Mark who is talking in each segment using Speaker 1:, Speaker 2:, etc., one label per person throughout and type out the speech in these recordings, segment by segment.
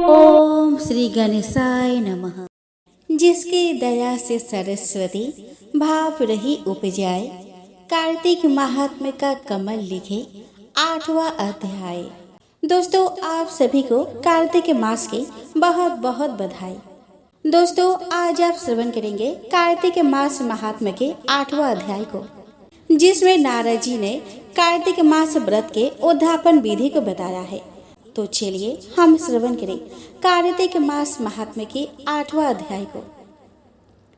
Speaker 1: ओम श्री गणेशाय नमः। जिसकी दया से सरस्वती भाव रही उपजाए, कार्तिक महात्म्य का कमल लिखे 8वां अध्याय। दोस्तों, आप सभी को कार्तिक मास की बहुत बहुत बधाई। दोस्तों, आज आप श्रवण करेंगे कार्तिक मास महात्म्य के 8वां अध्याय को, जिसमें नारद जी ने कार्तिक मास व्रत के उद्यापन विधि को बताया है। तो चलिए हम श्रवण करें कार्तिक मास महात्म्य के 8वां अध्याय को।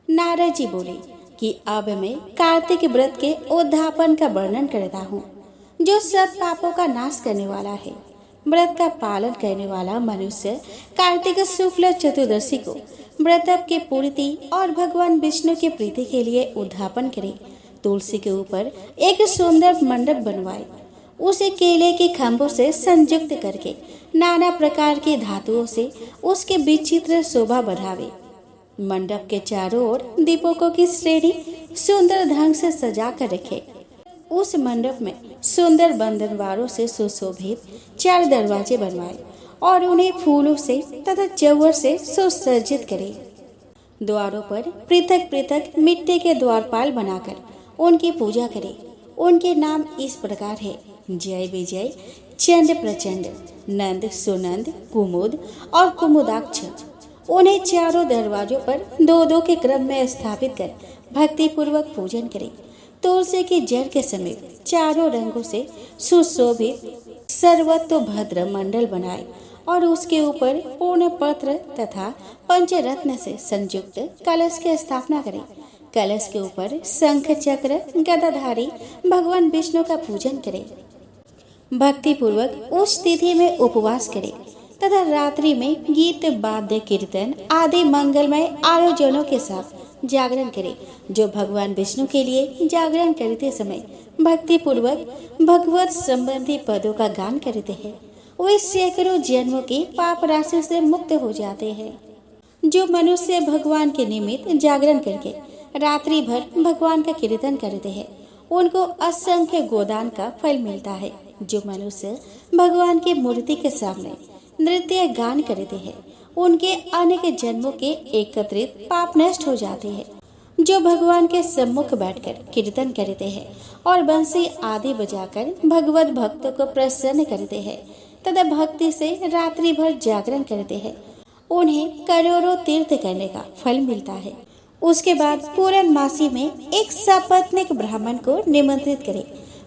Speaker 1: नारद जी बोले कि अब मैं कार्तिक व्रत के उद्यापन का वर्णन करता हूँ, जो सब पापों का नाश करने वाला है। व्रत का पालन करने वाला मनुष्य कार्तिक शुक्ल चतुर्दशी को व्रत के पूर्ति और भगवान विष्णु की प्रीति के लिए उद्यापन करे। तुलसी के ऊपर एक सुंदर मंडप बनवाए, उसे केले के खंभों से संयुक्त करके नाना प्रकार की धातुओं से उसके विचित्र शोभा बढ़ावे। मंडप के चारों ओर दीपकों की श्रेणी सुंदर ढंग से सजा कर रखे। उस मंडप में सुंदर बंधनवारों से सुशोभित 4 दरवाजे बनवाए और उन्हें फूलों से तथा चौवर से सुसज्जित करे। द्वारों पर पृथक पृथक मिट्टी के द्वारपाल बनाकर उनकी पूजा करे। उनके नाम इस प्रकार है: जय विजय, चंड प्रचंड, नंद सुनंद, कुमुद और कुमुदाक्ष। उन्हें चारों दरवाजों पर 2-2 के क्रम में स्थापित कर भक्ति पूर्वक पूजन करें। तुलसी की जड़ के समीप चारों रंगों से सुशोभित सर्वतोभद्र मंडल बनाए और उसके ऊपर पूर्ण पत्र तथा पंचरत्न से संयुक्त कलश की स्थापना करें। कलश के ऊपर शंख चक्र गदाधारी भगवान विष्णु का पूजन करें। भक्ति पूर्वक उस तिथि में उपवास करें तथा रात्रि में गीत वाद्य कीर्तन आदि मंगलमय आयोजनों के साथ जागरण करें। जो भगवान विष्णु के लिए जागरण करते समय भक्ति पूर्वक भगवत संबंधी पदों का गान करते हैं, वे सैकड़ों जन्मों की पाप राशि से मुक्त हो जाते हैं। जो मनुष्य भगवान के निमित्त जागरण करके रात्रि भर भगवान का कीर्तन करते हैं, उनको असंख्य गोदान का फल मिलता है। जो मनुष्य भगवान की मूर्ति के सामने नृत्य गान करते हैं, उनके अनेक जन्मों के एकत्रित पाप नष्ट हो जाते हैं। जो भगवान के सम्मुख बैठकर कीर्तन करते हैं और बंसी आदि बजाकर भगवत भक्तों को प्रसन्न करते हैं तथा भक्ति से रात्रि भर जागरण करते हैं, उन्हें करोड़ों तीर्थ करने का फल मिलता है। उसके बाद पूर्णमासी में एक सपत्नीक ब्राह्मण को निमंत्रित करें।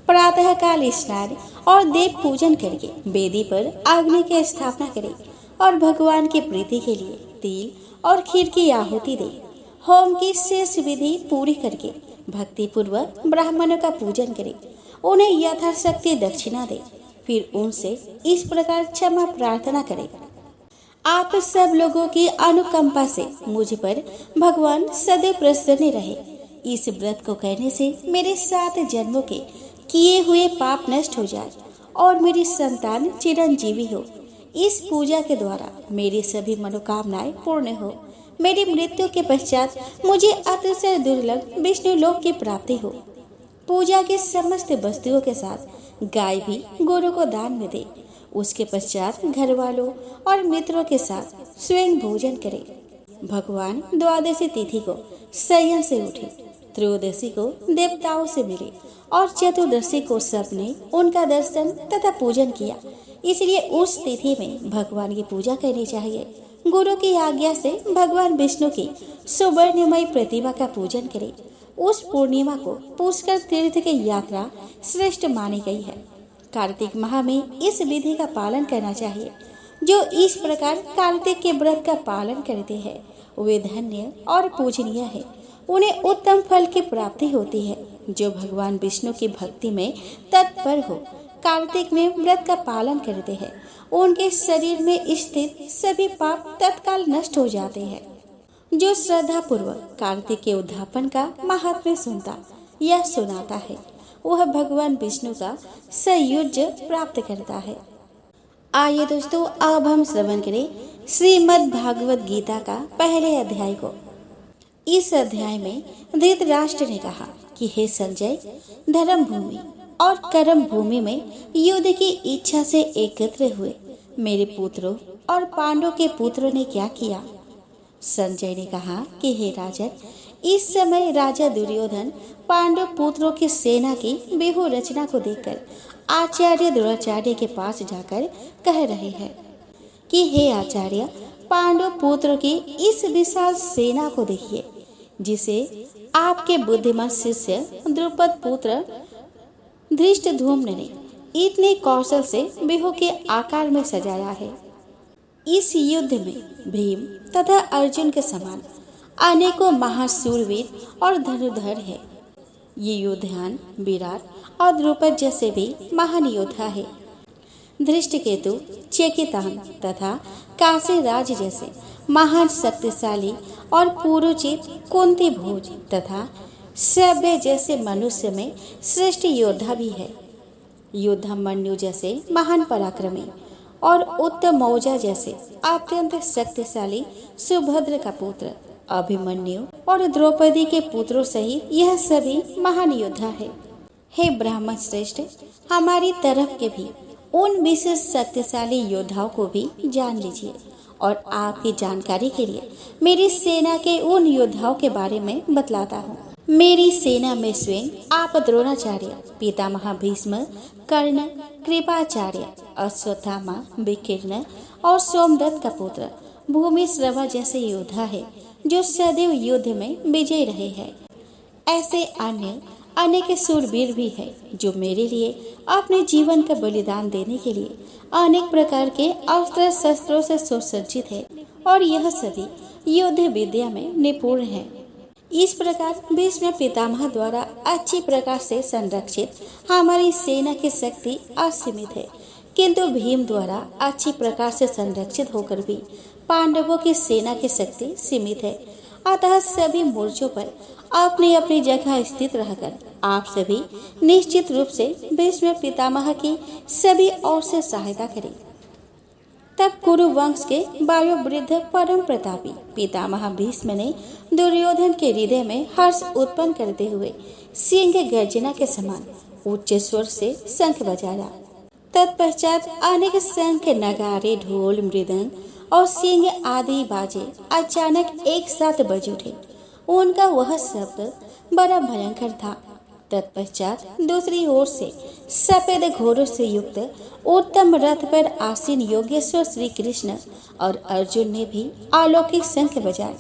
Speaker 1: प्रातः काल स्नान और देव पूजन करके वेदी पर अग्नि की स्थापना करें और भगवान की प्रीति के लिए तिल और खीर की आहुति दे। होम की शेष विधि पूरी करके भक्ति पूर्वक ब्राह्मणों का पूजन करें। उन्हें यथाशक्ति दक्षिणा दे। फिर उनसे इस प्रकार क्षमा प्रार्थना करें: आप सब लोगों की अनुकंपा से मुझ पर भगवान सदैव प्रसन्न रहे। इस व्रत को करने से मेरे 7 जन्मों के किए हुए पाप नष्ट हो जाए और मेरी संतान चिरंजीवी हो। इस पूजा के द्वारा मेरी सभी मनोकामनाएं पूर्ण हो। मेरी मृत्यु के पश्चात मुझे अतिशय दुर्लभ विष्णु लोक की प्राप्ति हो। पूजा की समस्त वस्तुओं के साथ गाय भी गुरु को दान में दे। उसके पश्चात घर वालों और मित्रों के साथ स्वयं भोजन करे। भगवान द्वादशी तिथि को शयन से उठे, त्रयोदशी को देवताओं से मिले और चतुर्दशी को सबने उनका दर्शन तथा पूजन किया। इसलिए उस तिथि में भगवान की पूजा करनी चाहिए। गुरु की आज्ञा से भगवान विष्णु की सुवर्णमयी प्रतिमा का पूजन करें। उस पूर्णिमा को पुष्कर तीर्थ की यात्रा श्रेष्ठ मानी गई है। कार्तिक माह में इस विधि का पालन करना चाहिए। जो इस प्रकार कार्तिक के व्रत का पालन करते हैं, वे धन्य और पूजनीय है। उन्हें उत्तम फल की प्राप्ति होती है। जो भगवान विष्णु की भक्ति में तत्पर हो, कार्तिक में व्रत का पालन करते हैं, उनके शरीर में स्थित सभी पाप तत्काल नष्ट हो जाते हैं। जो श्रद्धा पूर्वक कार्तिक के उद्यापन का महात्म्य सुनता या सुनाता है, वह भगवान विष्णु का सायुज्य प्राप्त करता है। आइए दोस्तों, अब हम श्रवण करें श्रीमद् भागवत गीता का पहले अध्याय को। इस अध्याय में धृतराष्ट्र ने कहा कि हे संजय, धर्म भूमि और कर्म भूमि में युद्ध की इच्छा से एकत्र हुए मेरे पुत्रों और पांडव के पुत्रों ने क्या किया? संजय ने कहा कि हे राजन, इस समय राजा दुर्योधन पांडव पुत्रों की सेना की व्यूह रचना को देखकर आचार्य द्रोणाचार्य के पास जाकर कह रहे हैं कि हे आचार्य, पांडव पुत्रों की इस विशाल सेना को देखिए, जिसे आपके बुद्धिमान शिष्य द्रुपद पुत्र धृष्टद्युम्न ने इतने कौशल से व्यूह के आकार में सजाया है। इस युद्ध में भीम तथा अर्जुन के समान अनेकों महाशूरवीर और धनुर्धर है। ये योद्धान विराट और द्रुपद जैसे भी महान योद्धा है। धृष्टकेतु, चेकितान तथा काशीराज जैसे महान शक्तिशाली और पुरुचित कुंती भोज तथा सभ्य जैसे मनुष्य में श्रेष्ठ योद्धा भी है। युद्धामन्यु जैसे महान पराक्रमी और उत्तम मौजा जैसे अत्यंत शक्तिशाली सुभद्र का पुत्र अभिमन्यु और द्रौपदी के पुत्रों सहित यह सभी महान योद्धा है। हे ब्राह्मण श्रेष्ठ, हमारी तरफ के भी उन विशेष शक्तिशाली योद्धाओं को भी जान लीजिए और आपकी जानकारी के लिए मेरी सेना के उन योद्धाओं के बारे में बतलाता हूँ। मेरी सेना में स्वयं आप द्रोणाचार्य, पितामह भीष्म, कर्ण, कृपाचार्य, अश्वत्थामा, विकीर्ण और सोमदत्त का पुत्र भूमिश्रवा जैसे योद्धा है जो सदैव युद्ध में विजय रहे हैं। ऐसे अन्य अनेक सूरवीर भी है जो मेरे लिए अपने जीवन का बलिदान देने के लिए अनेक प्रकार के अस्त्र शस्त्रों से सुसज्जित है और यह सभी युद्ध विद्या में निपुण है। इस प्रकार भीष्म पितामह द्वारा अच्छी प्रकार से संरक्षित हमारी सेना की शक्ति असीमित है, किंतु भीम द्वारा अच्छी प्रकार से संरक्षित होकर भी पांडवों की सेना की शक्ति सीमित है। अतः सभी मोर्चों पर अपनी अपनी जगह स्थित रहकर आप सभी निश्चित रूप से भीष्म पितामह की सभी ओर से सहायता करें। तब कुरु वंश के वायुवृद्ध परम प्रतापी पितामह भीष्म ने दुर्योधन के हृदय में हर्ष उत्पन्न करते हुए सिंह गर्जना के समान उच्च स्वर से शंख बजाया। तत्पश्चात अनेक शंख, नगारे, ढोल, मृदंग और सिंह आदि बाजे अचानक एक साथ बज उठे। उनका वह शब्द बड़ा भयंकर था। तत्पश्चात दूसरी ओर से सफेद घोड़ों से युक्त उत्तम रथ पर आसीन योगेश्वर श्री कृष्ण और अर्जुन ने भी अलौकिक शंख बजाए।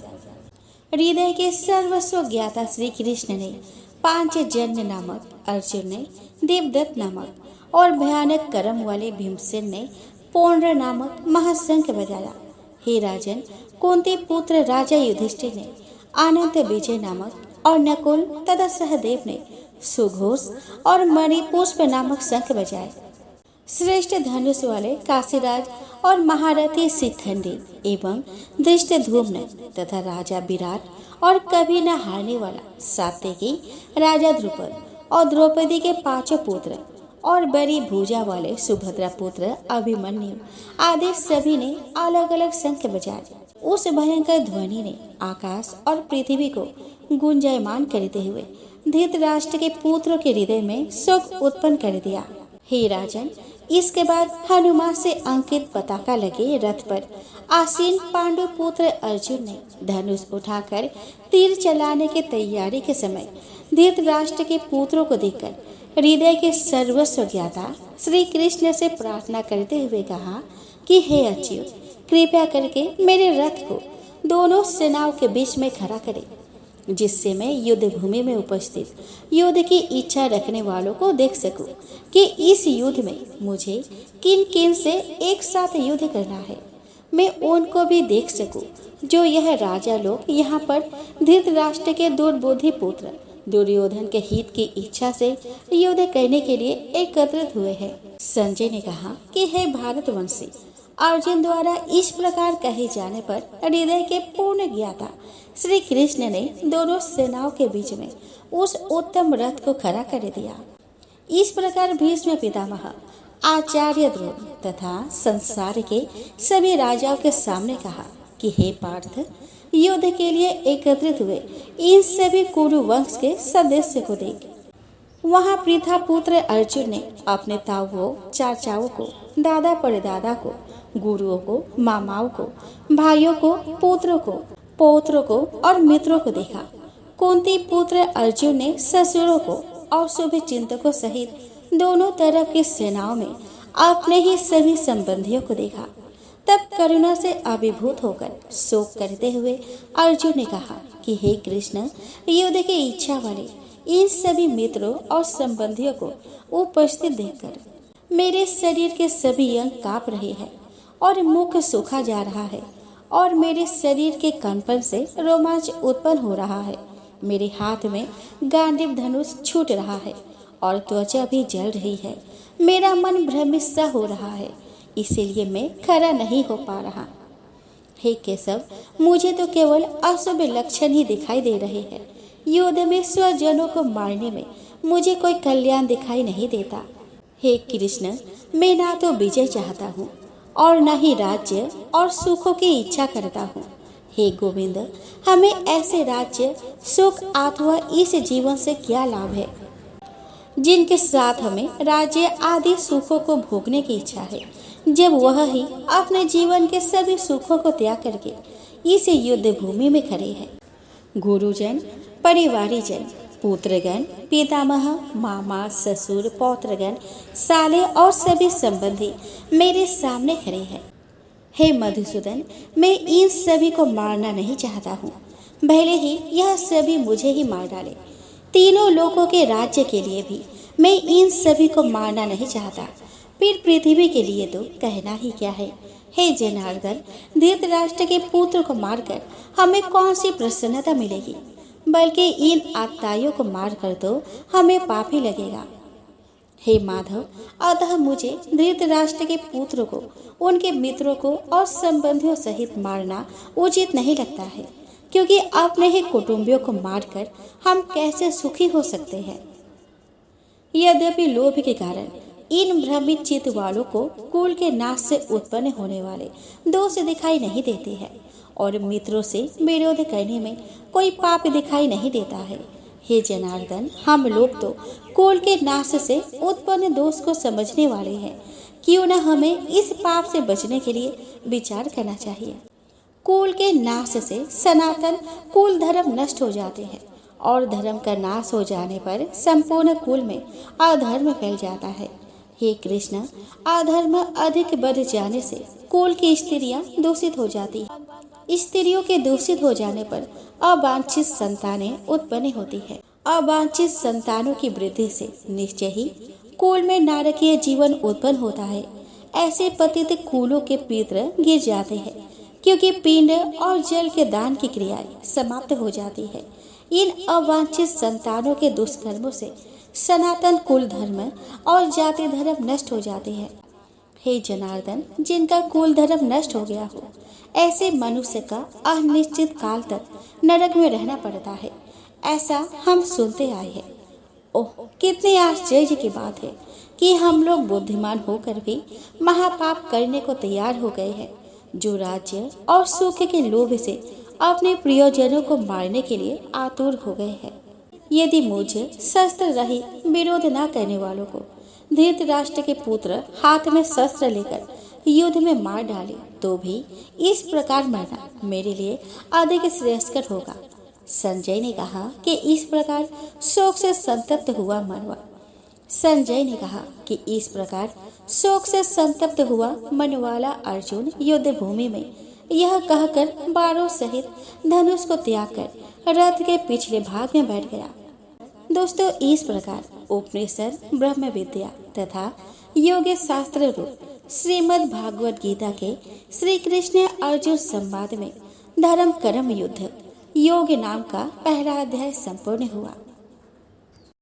Speaker 1: हृदय के सर्वस्व ज्ञाता श्री कृष्ण ने पांचजन्य नामक, अर्जुन ने देवदत्त नामक और भयानक कर्म वाले भीमसेन ने पौंड्र नामक महाशंख बजाया। हे राजन, कुंती पुत्र राजा युधिष्ठिर ने अनंत विजय नामक और नकुल तथा सहदेव ने सुघोष और मणिपुष्प नामक शंख बजाए। श्रेष्ठ धनुष वाले काशीराज और महारथी शिखंडी एवं धृष्टद्युम्न तथा राजा विराट और कभी न हारने वाला सात्यकी राजा द्रुपद और द्रौपदी के पांचों पुत्र और बड़ी भुजा वाले सुभद्रा पुत्र अभिमन्यु आदि सभी ने अलग अलग शंख बजाए। उस भयंकर ध्वनि ने आकाश और पृथ्वी को गुंजायमान करते हुए धृतराष्ट्र के पुत्रों के हृदय में शोक उत्पन्न कर दिया। हे राजन, इसके बाद हनुमान से अंकित पताका लगे रथ पर आसीन पांडु पुत्र अर्जुन ने धनुष उठाकर तीर चलाने की तैयारी के समय धृतराष्ट्र के पुत्रों को देखकर हृदय के सर्वस्व ज्ञाता श्री कृष्ण से प्रार्थना करते हुए कहा कि हे अच्युत, कृपया करके मेरे रथ को दोनों सेनाओं के बीच में खड़ा करें, जिससे मैं युद्ध भूमि में उपस्थित युद्ध की इच्छा रखने वालों को देख सकूं कि इस युद्ध में मुझे किन किन से एक साथ युद्ध करना है। मैं उनको भी देख सकूं जो यह राजा लोग यहाँ पर धृतराष्ट्र के दुर्बुद्धि पुत्र दुर्योधन के हित की इच्छा से युद्ध करने के लिए एकत्रित हुए हैं। संजय ने कहा कि हे भारतवंशी, अर्जुन द्वारा इस प्रकार कहे जाने पर हृदय के पूर्ण ज्ञाता श्री कृष्ण ने दोनों सेनाओं के बीच में उस उत्तम रथ को खड़ा कर दिया। इस प्रकार भीष्म पितामह, आचार्य द्रोण तथा संसार के सभी राजाओं के सामने कहा कि हे पार्थ, युद्ध के लिए एकत्रित हुए इन सभी कुरु वंश के सदस्य को देख। वहाँ पृथा पुत्र अर्जुन ने अपने ताऊओं, चाचाओं को, दादा परदादा को, गुरुओं को, मामाओं को, भाइयों को, पुत्रों को, पौत्रों को और मित्रों को देखा। कुंती पुत्र अर्जुन ने ससुरों को और शुभ चिंतकों सहित दोनों तरफ की सेनाओं में अपने ही सभी संबंधियों को देखा। तब करुणा से अभिभूत होकर शोक करते हुए अर्जुन ने कहा कि हे कृष्ण, युद्ध की इच्छा वाले इन सभी मित्रों और संबंधियों को उपस्थित देखकर मेरे शरीर के सभी अंग कांप रहे हैं और मुख सूखा जा रहा है और मेरे शरीर के कंपन से रोमांच उत्पन्न हो रहा है। मेरे हाथ में गांडीव धनुष छूट रहा है और त्वचा भी जल रही है। मेरा मन भ्रमित सा हो रहा है, इसीलिए मैं खड़ा नहीं हो पा रहा। हे केशव, मुझे तो केवल अशुभ लक्षण ही दिखाई दे रहे हैं। युद्ध में स्वजनों को मारने में मुझे कोई कल्याण दिखाई नहीं देता। हे कृष्ण, मैं ना तो विजय चाहता हूँ और न ही राज्य और सुखों की इच्छा करता हूँ। हे गोविंद, हमें ऐसे राज्य, सुख अथवा इस जीवन से क्या लाभ है जिनके साथ हमें राज्य आदि सुखों को भोगने की इच्छा है, जब वह ही अपने जीवन के सभी सुखों को त्याग करके इस युद्ध भूमि में खड़े हैं। गुरुजन, परिवारीजन, पुत्रगण, पितामह, मामा, ससुर, पौत्रगण, साले और सभी संबंधी मेरे सामने खड़े हैं। हे मधुसूदन, मैं इन सभी को मारना नहीं चाहता हूँ, भले ही यह सभी मुझे ही मार डाले। तीनों लोगों के राज्य के लिए भी मैं इन सभी को मारना नहीं चाहता, फिर पृथ्वी के लिए तो कहना ही क्या है। हे जनार्दन, धृतराष्ट्र के पुत्र को मारकर हमें कौन सी प्रसन्नता मिलेगी, बल्कि इन आत्ताइयों को मारकर तो हमें पाप ही लगेगा। हे माधव, अतः मुझे धृतराष्ट्र के पुत्र को, उनके मित्रों को और संबंधियों सहित मारना उचित नहीं लगता है, क्योंकि अपने ही कुटुंबियों को मारकर हम कैसे सुखी हो सकते हैं। यद्यपि लोभ के कारण इन भ्रमित चित्त वालों को कुल के नाश से उत्पन्न होने वाले दोष दिखाई नहीं देते हैं और मित्रों से विरोध करने में कोई पाप दिखाई नहीं देता है। हे जनार्दन, हम लोग तो कुल के नाश से उत्पन्न दोष को समझने वाले हैं, क्यों न हमें इस पाप से बचने के लिए विचार करना चाहिए। कुल के नाश से सनातन कुल धर्म नष्ट हो जाते हैं और धर्म का नाश हो जाने पर संपूर्ण कुल में अधर्म फैल जाता है। हे कृष्ण, अधर्म अधिक बढ़ जाने से कुल की स्त्रियां दूषित हो जाती हैं। स्त्रियों के दूषित हो जाने पर अवांछित संतानें उत्पन्न होती है। अवांछित संतानों की वृद्धि से निश्चय ही कुल में नारकीय जीवन उत्पन्न होता है। ऐसे पतित कुलों के पितृ गिर जाते हैं, क्योंकि पिंड और जल के दान की क्रियाएं समाप्त हो जाती है। इन अवांछित संतानों के दुष्कर्मों से सनातन कुल धर्म और जाति धर्म नष्ट हो जाते हैं। हे जनार्दन, जिनका कुल धर्म नष्ट हो गया हो, ऐसे मनुष्य का अनिश्चित काल तक नरक में रहना पड़ता है, ऐसा हम सुनते आए हैं। ओह, कितने आश्चर्य की बात है कि हम लोग बुद्धिमान होकर भी महापाप करने को तैयार हो गए हैं, जो राज्य और सुख के लोभ से अपने प्रियजनों को मारने के लिए आतुर हो गए हैं। यदि मुझे शस्त्र रहित विरोध न करने वालों को धृतराष्ट्र के पुत्र हाथ में शस्त्र लेकर युद्ध में मार डाले, तो भी इस प्रकार मरना मेरे लिए अधिक श्रेयस्कर होगा। संजय ने कहा कि इस प्रकार शोक से संतप्त हुआ मनवा संजय ने कहा कि इस प्रकार शोक से संतप्त हुआ मन वाला अर्जुन युद्ध भूमि में यह कहकर बाणों सहित धनुष को त्याग कर रथ के पिछले भाग में बैठ गया। दोस्तों, इस प्रकार उपनिषद, ब्रह्म विद्या तथा योग शास्त्र रूप श्रीमद् भागवत गीता के श्री कृष्ण अर्जुन संवाद में धर्म कर्म युद्ध योग नाम का पहला अध्याय संपूर्ण हुआ।